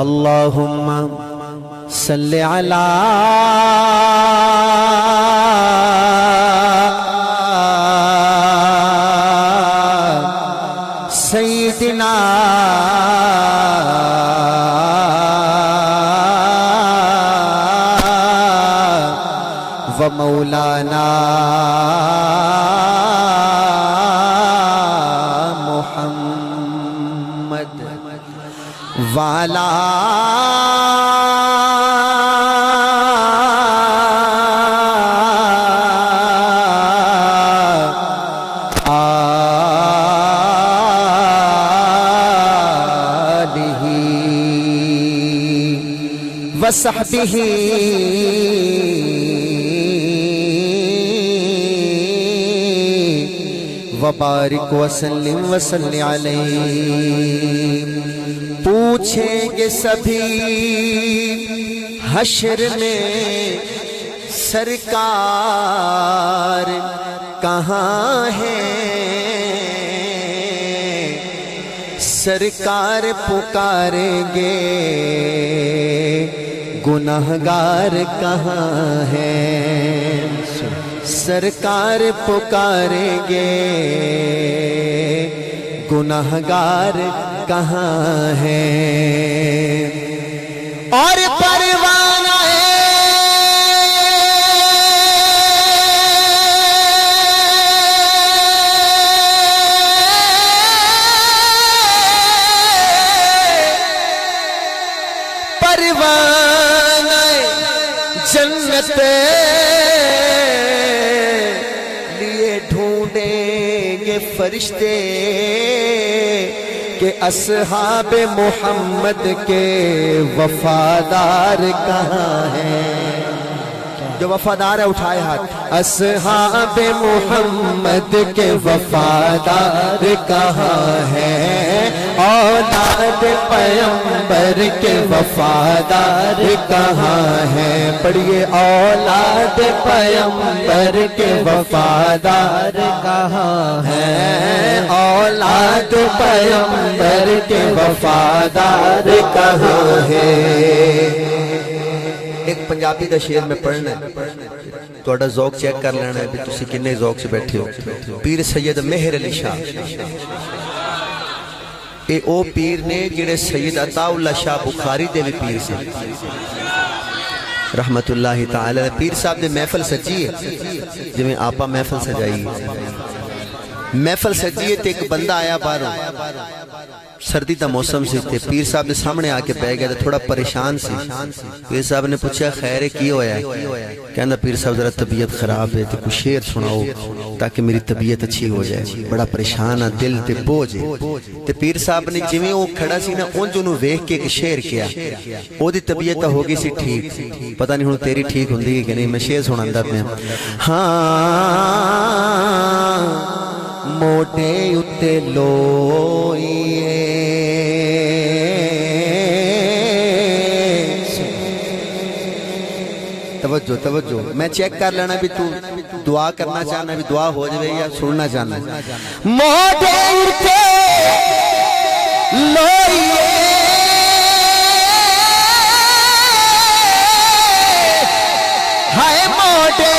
اللہم صلی علی سیدنا و مولانا محمد وعلی وصحبہ وبارک وسلم وصلی علیہ۔ پوچھیں گے سبھی حشر میں سرکار کہاں ہے، سرکار پکاریں گے گناہگار کہاں ہے، سرکار پکاریں گے گناہگار کہاں ہے۔ اور پروانہ جنت لیے ڈھونڈیں گے فرشتے کہ اصحاب محمد کے وفادار کہاں ہیں، جو وفادار ہے اٹھائے ہاتھ۔ اصحاب محمد کے وفادار کہاں ہیں، اولاد پیغمبر کے وفادار کہاں ہیں، پڑھیے اولاد پیغمبر کے وفادار کہاں ہیں، اولاد پیغمبر کے وفادار کہاں ہیں۔ ایک پنجابی دا شعر میں پڑھنا ہے، توڑا ذوق چیک کر لینا ہے بھی تسی کنے ذوق سے بیٹھے ہو۔ پیر سید مہر علی شاہ، اے او پیر نے جڑے سید عطا اللہ شاہ بخاری دے بھی پیر سے رحمت اللہ تعالی۔ پیر صاحب دے محفل سجی ہے جو میں آپا محفل سجائی، محفل سجی ہے تے ایک بندہ آیا باروں، سردی دا موسم سے تھے، پیر صاحب نے سامنے آ کے پہ گیا تھا، تھوڑا پریشان سی۔ پیر صاحب نے پوچھا خیر کی ہویا ہے؟ کہنا پیر صاحب ذرا طبیعت خراب ہے، تو کچھ شعر سناؤ تاکہ میری طبیعت اچھی ہو جائے، بڑا پریشان ہے، دل تے بوجھ ہے۔ تو پیر صاحب نے جویں وہ کھڑا سی نا اون جو ویکھ کے ایک شعر کیا، او دی طبیعت ہو گئی سی ٹھیک، پتہ نہیں ہن تیری ٹھیک ہوندی کہ نہیں، میں شعر سناندا پیا۔ ہاں موٹے اتے لوئیے توجہ توجہ، میں چیک کر لینا بھی تو دعا کرنا چاہنا بھی دعا ہو جائے یا سننا چاہنا۔ موٹے اتے لوئیے ہائے موٹے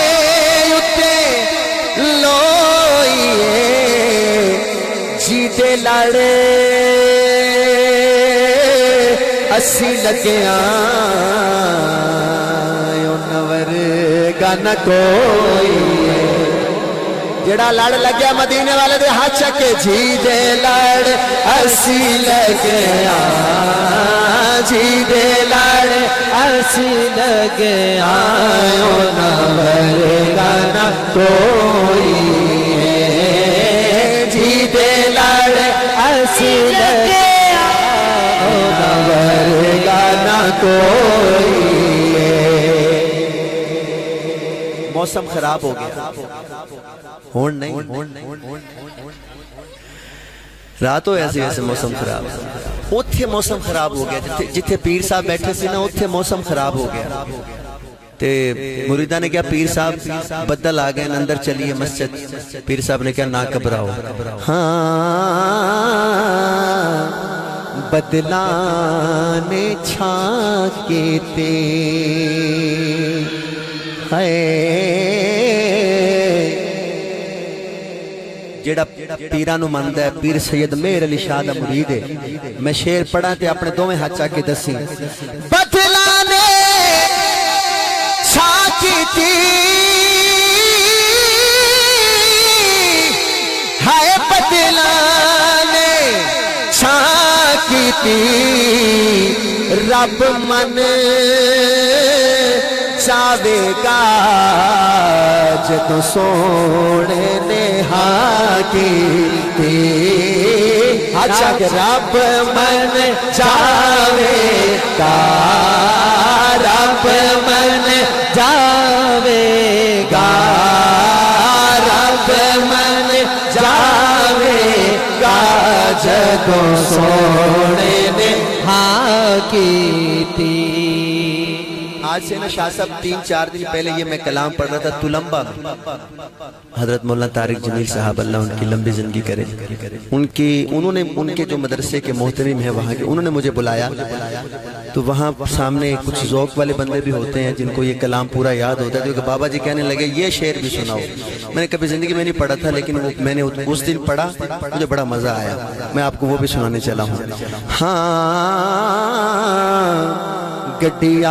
اتے لوئیے جیتے لڑے اسی لگیاں نور گانا کوئی، جڑا لڑ لگیا مدینے والے دے ہاتھ چکے، جیتے لڑ اسی لگیاں، جیتے لڑ اسی لگیاں نور گانا کوئی، جیتے لڑ اسی لگیاں نور گانا کوئی۔ موسم خراب ہو گیا، ہون نہیں رات ہو ایسے ایسے موسم خراب، اتھے موسم خراب ہو گیا، جتھے پیر صاحب بیٹھے سی نا اتھے موسم خراب ہو گیا۔ تے مریدہ نے کہا پیر صاحب بدل آ گئے اندر چلیے مسجد، پیر صاحب نے کہا نہ گھبراؤ، ہاں بدلانے چھانکے تے جیڑا پیرانو ماندا ہے پیر سید مہر علی شاہ دا مرید ہے میں شعر پڑھا تے اپنے دوویں ہاتھ چا کے دسی بدلانے چھانکے ہائے بدلانے چھانکے رب من چاہے گا جدوں سونے نے ہاں کیتی اچھا کہ رب من چاہے گا رب من چاہے گا رب من چاہے گا جدوں سونے نے ہاں کیتی آج سے نا شاہ صاحب 3-4 دن پہلے یہ میں کلام پڑھ رہا تھا تلمبا میں حضرت مولانا طارق جمیل صاحب اللہ ان کی لمبی زندگی کرے انہوں نے ان کے جو مدرسے کے محترم ہیں وہاں کے انہوں نے مجھے بلایا تو وہاں سامنے کچھ ذوق والے بندے بھی ہوتے ہیں جن کو یہ کلام پورا یاد ہوتا ہے تو بابا جی کہنے لگے یہ شعر بھی سناؤ میں نے کبھی زندگی میں نہیں پڑھا تھا لیکن میں نے اس دن پڑھا مجھے بڑا مزہ آیا میں آپ کو وہ بھی سنانے چلا ہوں ہاں گڈی آ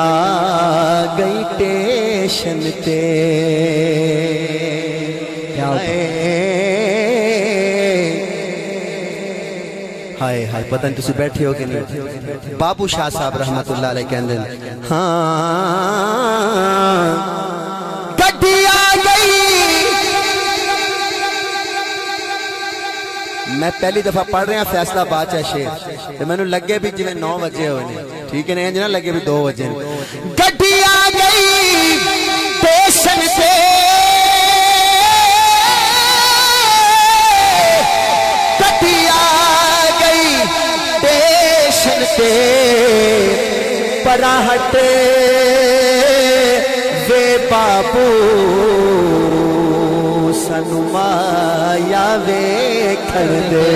گئی ٹیشن تے ہائے ہائے پتہ نہیں تسی بیٹھے ہو کہ نہیں بابو شاہ صاحب رحمت اللہ علیہ کہندے ہاں گڈی آ گئی میں پہلی دفعہ پڑھ رہا فیصلہ آباد چا شعر تو میں نے لگے بھی جویں 9 بجے ہونے ٹھیک ہے نہیں جنا لگے بھی 2 بجے گڈی آ گئی ٹیشن تے گڈی آ گئی ٹیشن تے پرا ہٹے وے بابو سانو مایا ویکھن دے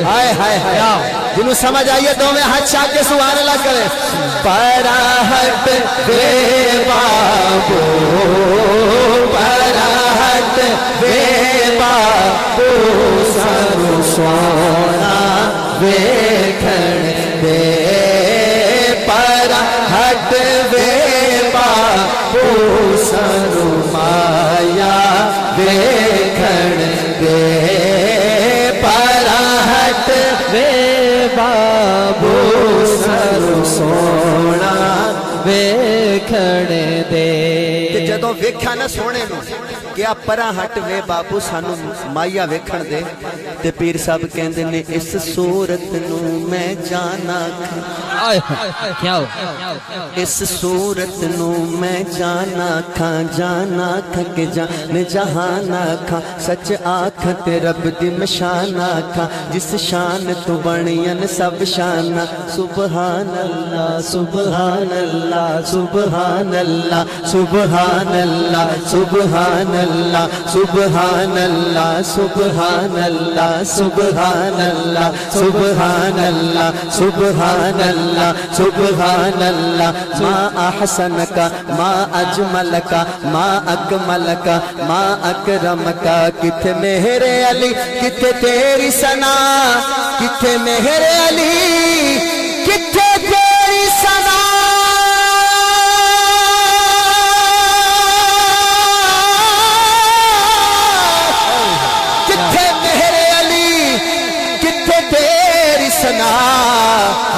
ہائے ہائے ہائے جنہوں سمجھ آئیے دو میں ہاتھ چاک کے سبحان اللہ کرے پرا ہٹ وے بابو پرا ہٹ وے بابو سانو سونا ویکھن دے پرا ہٹ وے بابو سانو مایا ویکھن دے پرا ہٹ وے بابو سانو سونا ویکھن دے جدوں ویکھیا نا سونے نو کہ آپ پرا ہٹ وے بابو سانو مایا ویکھن دے تے پیر صاحب کہندے نے اس صورت نو میں جانا اس صورت نو میں جانا کھاں کہ جان جہانا کھاں سچ آکھ تے رب دی مشانہ کھاں جس شان تو بنین سب شانہ سبحان اللہ سبحان اللہ سبحان اللہ سبحان اللہ سبحان اللہ سبحان اللہ سبحان اللہ سبحان اللہ سبحان اللہ سبحان اللہ سبحان اللہ ما احسنک ما اجملک ما اکملک ما اکرمک کتھے میرے علی کتھے تیری ثنا کتھے میرے علی کتھے تیری ثنا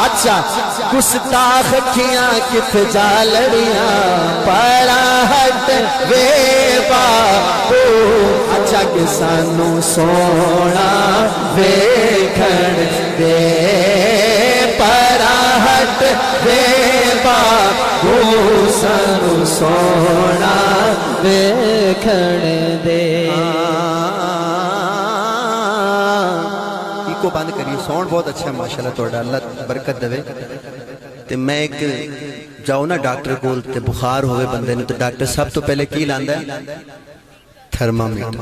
اچھا گستاخ کھیاں کت جالڑیاں پرا ہٹ وے بابو اچھا کہ سانو سونا ویکھن دے پرا ہٹ وے بابو سانو سونا ویکھن دے کو بند کریے ساؤنڈ بہت اچھا ہے ماشاءاللہ توڑا اللہ برکت دے تے میں ایک جاؤ نا ڈاکٹر کول تے بخار ہوئے بندے نے تو ڈاکٹر سب تو پہلے کی لاندا ہے تھرمامیٹر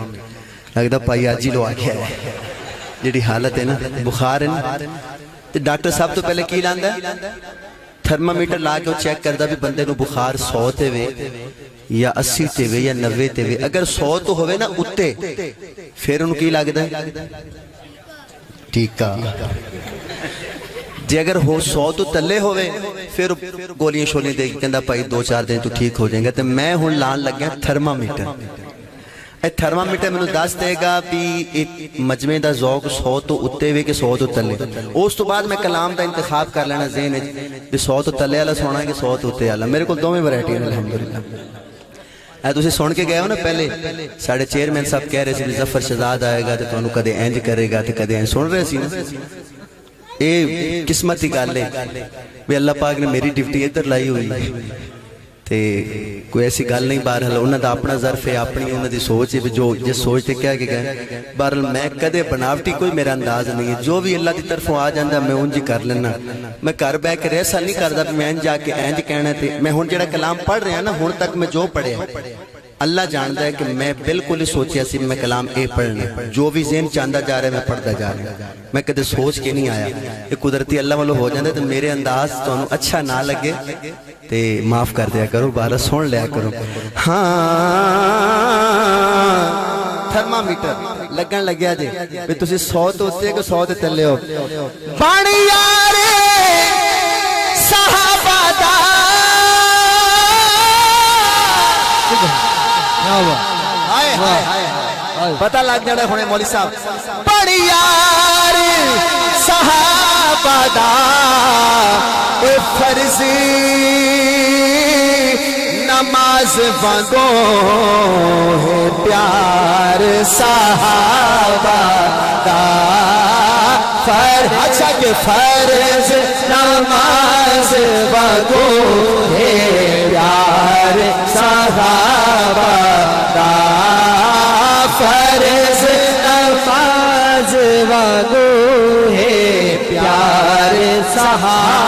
لگدا پائی آجی لو آ گیا ہے جیڑی حالت ہے نا بخار ہے نا تو ڈاکٹر صاحب تو پہلے کی لاندا ہے تھرمامیٹر لا کے وہ چیک کردا بھی بندے نو بخار 100 تے وے یا 80 تے وے یا 90 تے وے. اگر 100 تو ہوئے نا اتے پھر انہوں کی لگدا ہے ٹھیکا. جی اگر ہو 100 تو تلے ہوئے پھر گولیاں شولیاں دے کے کہندا بھائی 2-4 دن تو ٹھیک ہو جائیں گا. تو میں ہن لان لگ گیا تھرمامیٹر. اے تھرمامیٹر میں دس دے گا بھی مجمع دا ذوق 100 تو اتے وے کہ 100 تو تلے. اس تو بعد میں کلام دا انتخاب کر لینا ذہن بھی 100 تو تلے والا سونا ہے کہ 100 تو اتے والا. میرے کو دونوں ورائٹی ہیں الحمدللہ. اے تسی سن کے گئے ہو نا پہلے ساڑھے چیئرمین صاحب کہہ رہے سی ظفر شہزاد آئے گا تو انہوں کدے اینج کرے گا تو کدے اینج. سن رہے سی نا اے قسمتی گل ہے بھی اللہ پاک نے میری ڈیوٹی ادھر لائی ہوئی تے کوئی ایسی گل نہیں. بہرحال انہوں دا اپنا ظرف ہے اپنی انہوں دی سوچ ہے جو جس سوچ تے کیا کہ گئے. بہرحال میں کدے بناوٹی کوئی میرا انداز نہیں ہے. جو بھی اللہ دی طرفوں آ جاندہ میں انجی کر لینا. میں کر بے کے ایسا نہیں کردا بھی میں جا کے اینج کہنا تے میں ہن جڑا کلام پڑھ رہا نا ہن تک میں جو پڑھے اللہ جانتا ہے کہ میں بالکل ہی سوچیا سی میں کلام اے پڑھنا. جو بھی ذہن چاندہ جا رہا ہے میں پڑھتا جا رہا ہوں. میں کدے سوچ کے نہیں آیا. یہ قدرتی اللہ والوں ہو جاندے تو میرے انداز تو انہوں اچھا نہ لگے تے معاف کر دیا کرو. بارہ سن لیا کرو. ہاں تھرمامیٹر لگن لگیا جی بھی تسی 100 تو ہوتے کہ 100 تے تلے ہو. پانی یارے صحابہ دا پتہ لگ جانا ہونے مولی صاحب. بڑی یار صحابہ دا اے فرضی نماز وانگو ہے پیار صحابہ دا. اچھا کہ فرض نماز وانگو ہے پیار صحابہ دا. فرض نماز وانگو ہے پیار صحابہ